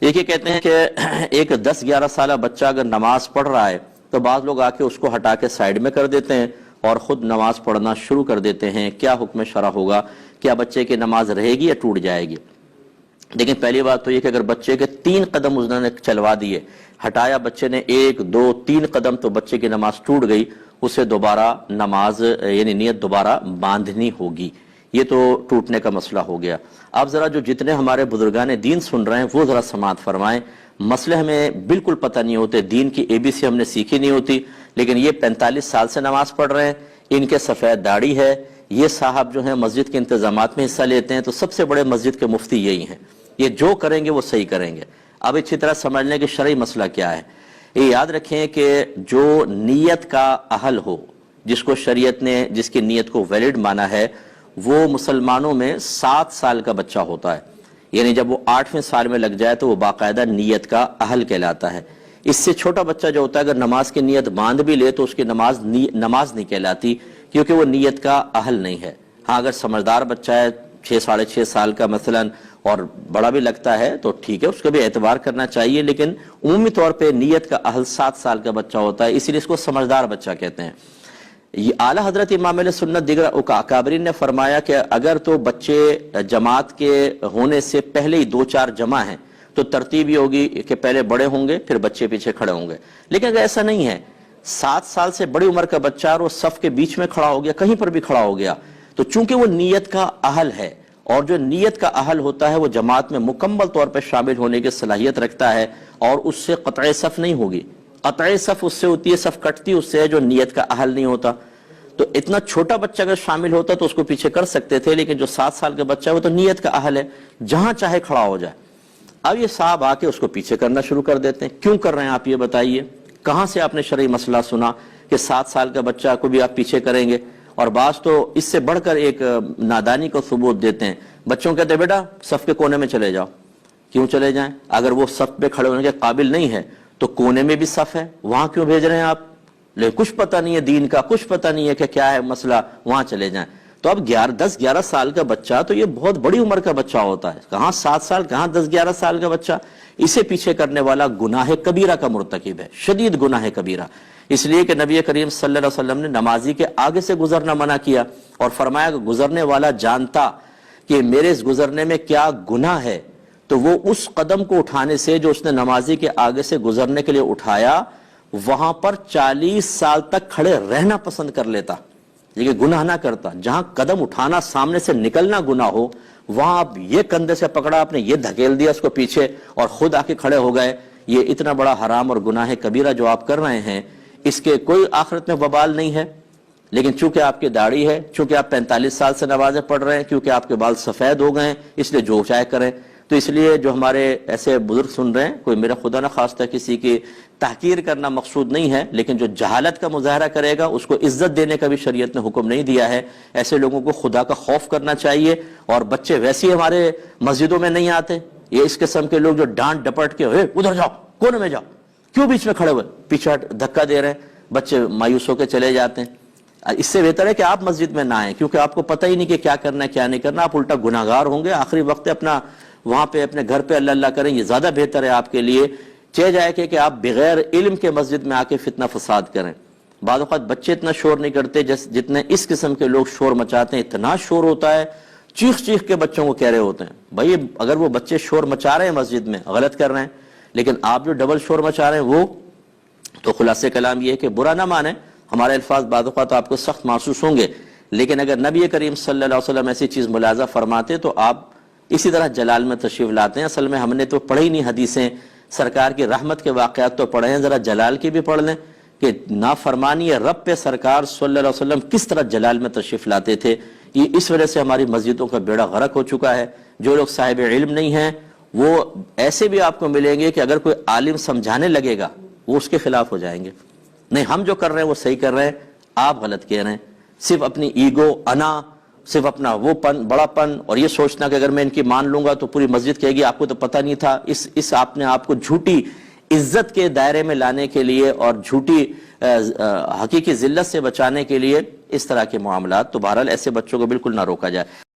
یہ کہتے ہیں کہ ایک 10-11 سالہ بچہ اگر نماز پڑھ رہا ہے تو بعض لوگ آ کے اس کو ہٹا کے سائیڈ میں کر دیتے ہیں اور خود نماز پڑھنا شروع کر دیتے ہیں. کیا حکم شرع ہوگا؟ کیا بچے کی نماز رہے گی یا ٹوٹ جائے گی؟ لیکن پہلی بات تو یہ کہ اگر بچے کے 3 قدم انہوں نے چلوا دیے، ہٹایا بچے نے 1 2 3 قدم، تو بچے کی نماز ٹوٹ گئی. اسے دوبارہ نماز یعنی نیت دوبارہ باندھنی ہوگی. یہ تو ٹوٹنے کا مسئلہ ہو گیا. آپ ذرا جو جتنے ہمارے بزرگان دین سن رہے ہیں وہ ذرا سماعت فرمائیں. مسئلے ہمیں بالکل پتہ نہیں ہوتے، دین کی ABC ہم نے سیکھی نہیں ہوتی، لیکن یہ 45 سال سے نماز پڑھ رہے ہیں، ان کے سفید داڑھی ہے، یہ صاحب جو ہیں مسجد کے انتظامات میں حصہ لیتے ہیں، تو سب سے بڑے مسجد کے مفتی یہی ہیں. یہ جو کریں گے وہ صحیح کریں گے. اب اچھی طرح سمجھ لیں کہ شرعی مسئلہ کیا ہے. یہ یاد رکھیں کہ جو نیت کا اہل ہو، جس کو شریعت نے جس کی نیت کو ویلڈ مانا ہے، وہ مسلمانوں میں 7 سال کا بچہ ہوتا ہے. یعنی جب وہ 8ویں سال میں لگ جائے تو وہ باقاعدہ نیت کا اہل کہلاتا ہے. اس سے چھوٹا بچہ جو ہوتا ہے اگر نماز کی نیت باندھ بھی لے تو اس کی نماز نہیں کہلاتی، کیونکہ وہ نیت کا اہل نہیں ہے. ہاں اگر سمجھدار بچہ ہے 6-6.5 سال کا مثلا اور بڑا بھی لگتا ہے تو ٹھیک ہے، اس کا بھی اعتبار کرنا چاہیے، لیکن عمومی طور پہ نیت کا اہل 7 سال کا بچہ ہوتا ہے، اسی لیے اس کو سمجھدار بچہ کہتے ہیں. یہ اعلیٰ حضرت امام علیہ سنت دیگر اکابرین نے فرمایا کہ اگر تو بچے جماعت کے ہونے سے پہلے ہی 2-4 جمع ہیں تو ترتیب یہ ہوگی کہ پہلے بڑے ہوں گے پھر بچے پیچھے کھڑے ہوں گے. لیکن اگر ایسا نہیں ہے، 7 سال سے بڑی عمر کا بچہ اور وہ صف کے بیچ میں کھڑا ہو گیا، کہیں پر بھی کھڑا ہو گیا، تو چونکہ وہ نیت کا اہل ہے، اور جو نیت کا اہل ہوتا ہے وہ جماعت میں مکمل طور پر شامل ہونے کی صلاحیت رکھتا ہے، اور اس سے قطع صف نہیں ہوگی. قطع صف اس سے ہوتی ہے، صف کٹتی اس سے ہے جو نیت کا اہل نہیں ہوتا. تو اتنا چھوٹا بچہ اگر شامل ہوتا تو اس کو پیچھے کر سکتے تھے، لیکن جو 7 سال کا بچہ ہے وہ تو نیت کا اہل ہے، جہاں چاہے کھڑا ہو جائے. اب یہ صاحب آ کے اس کو پیچھے کرنا شروع کر دیتے ہیں. کیوں کر رہے ہیں آپ یہ بتائیے؟ کہاں سے آپ نے شرعی مسئلہ سنا کہ 7 سال کا بچہ کو بھی آپ پیچھے کریں گے؟ اور بعض تو اس سے بڑھ کر ایک نادانی کو ثبوت دیتے ہیں. بچوں کہتے ہیں بیٹا صف کے کونے میں چلے جاؤ. کیوں چلے جائیں؟ اگر وہ صف پہ کھڑے ہونے کے قابل نہیں ہے تو کونے میں بھی صف ہے، وہاں کیوں بھیج رہے ہیں آپ؟ لیکن کچھ پتہ نہیں ہے دین کا، کچھ پتہ نہیں ہے کہ کیا ہے مسئلہ، وہاں چلے جائیں. تو اب 10-11 سال کا بچہ تو یہ بہت بڑی عمر کا بچہ ہوتا ہے، کہاں 7 سال کہاں 10-11 سال کا بچہ. اسے پیچھے کرنے والا گناہ کبیرہ کا مرتکب ہے، شدید گناہ کبیرہ. اس لیے کہ نبی کریم صلی اللہ علیہ وسلم نے نمازی کے آگے سے گزرنا منع کیا اور فرمایا کہ گزرنے والا جانتا کہ میرے اس گزرنے میں کیا گناہ ہے تو وہ اس قدم کو اٹھانے سے جو اس نے نمازی کے آگے سے گزرنے کے لیے اٹھایا، وہاں پر 40 سال تک کھڑے رہنا پسند کر لیتا، لیکن گناہ نہ کرتا. جہاں قدم اٹھانا سامنے سے نکلنا گناہ ہو، وہاں آپ یہ کندھے سے پکڑا، آپ نے یہ دھکیل دیا اس کو پیچھے اور خود آ کے کھڑے ہو گئے. یہ اتنا بڑا حرام اور گناہ کبیرہ جو آپ کر رہے ہیں، اس کے کوئی آخرت میں وبال نہیں ہے. لیکن چونکہ آپ کی داڑھی ہے، چونکہ آپ 45 سال سے نمازیں پڑھ رہے ہیں، کیونکہ آپ کے بال سفید ہو گئے ہیں، اس لیے جو چاہے کریں. تو اس لیے جو ہمارے ایسے بزرگ سن رہے ہیں، کوئی میرا خدا نہ خواستہ کسی کی تحقیر کرنا مقصود نہیں ہے، لیکن جو جہالت کا مظاہرہ کرے گا اس کو عزت دینے کا بھی شریعت نے حکم نہیں دیا ہے. ایسے لوگوں کو خدا کا خوف کرنا چاہیے. اور بچے ویسے ہی ہمارے مسجدوں میں نہیں آتے، یہ اس قسم کے لوگ جو ڈانٹ ڈپٹ کے ادھر جاؤ، کونے میں جاؤ، کیوں بیچ میں کھڑے ہوئے، پیچھے دھکا دے رہے ہیں، بچے مایوس ہو کے چلے جاتے ہیں. اس سے بہتر ہے کہ آپ مسجد میں نہ آئیں، کیونکہ آپ کو پتہ ہی نہیں کہ کیا کرنا ہے کیا نہیں کرنا، آپ الٹا گناہگار ہوں گے. آخری وقت اپنا وہاں پہ اپنے گھر پہ اللہ اللہ کریں، یہ زیادہ بہتر ہے آپ کے لیے. چہ جائے کہ آپ بغیر علم کے مسجد میں آ کے فتنہ فساد کریں. بعض اوقات بچے اتنا شور نہیں کرتے جتنے اس قسم کے لوگ شور مچاتے ہیں. اتنا شور ہوتا ہے، چیخ چیخ کے بچوں کو کہہ رہے ہوتے ہیں. بھائی اگر وہ بچے شور مچا رہے ہیں مسجد میں، غلط کر رہے ہیں، لیکن آپ جو ڈبل شور مچا رہے ہیں وہ تو خلاصہ کلام یہ ہے کہ برا نہ مانیں. ہمارے الفاظ بعض اوقات آپ کو سخت محسوس ہوں گے، لیکن اگر نبی کریم صلی اللہ علیہ وسلم ایسی چیز ملاحظہ فرماتے تو آپ اسی طرح جلال میں تشریف لاتے ہیں. اصل میں ہم نے تو پڑھی نہیں حدیثیں، سرکار کی رحمت کے واقعات تو پڑھے ہیں، ذرا جلال کی بھی پڑھ لیں کہ نافرمانی رب پہ سرکار صلی اللہ علیہ وسلم کس طرح جلال میں تشریف لاتے تھے. یہ اس وجہ سے ہماری مسجدوں کا بیڑا غرق ہو چکا ہے. جو لوگ صاحب علم نہیں ہیں وہ ایسے بھی آپ کو ملیں گے کہ اگر کوئی عالم سمجھانے لگے گا وہ اس کے خلاف ہو جائیں گے. نہیں، ہم جو کر رہے ہیں وہ صحیح کر رہے ہیں، آپ غلط کہہ رہے ہیں. صرف اپنی ایگو، انا، صرف اپنا وہ پن، بڑا پن، اور یہ سوچنا کہ اگر میں ان کی مان لوں گا تو پوری مسجد کہے گی آپ کو تو پتہ نہیں تھا. اس آپ نے آپ کو جھوٹی عزت کے دائرے میں لانے کے لیے اور جھوٹی حقیقی ذلت سے بچانے کے لیے اس طرح کے معاملات. تو بہرحال ایسے بچوں کو بالکل نہ روکا جائے.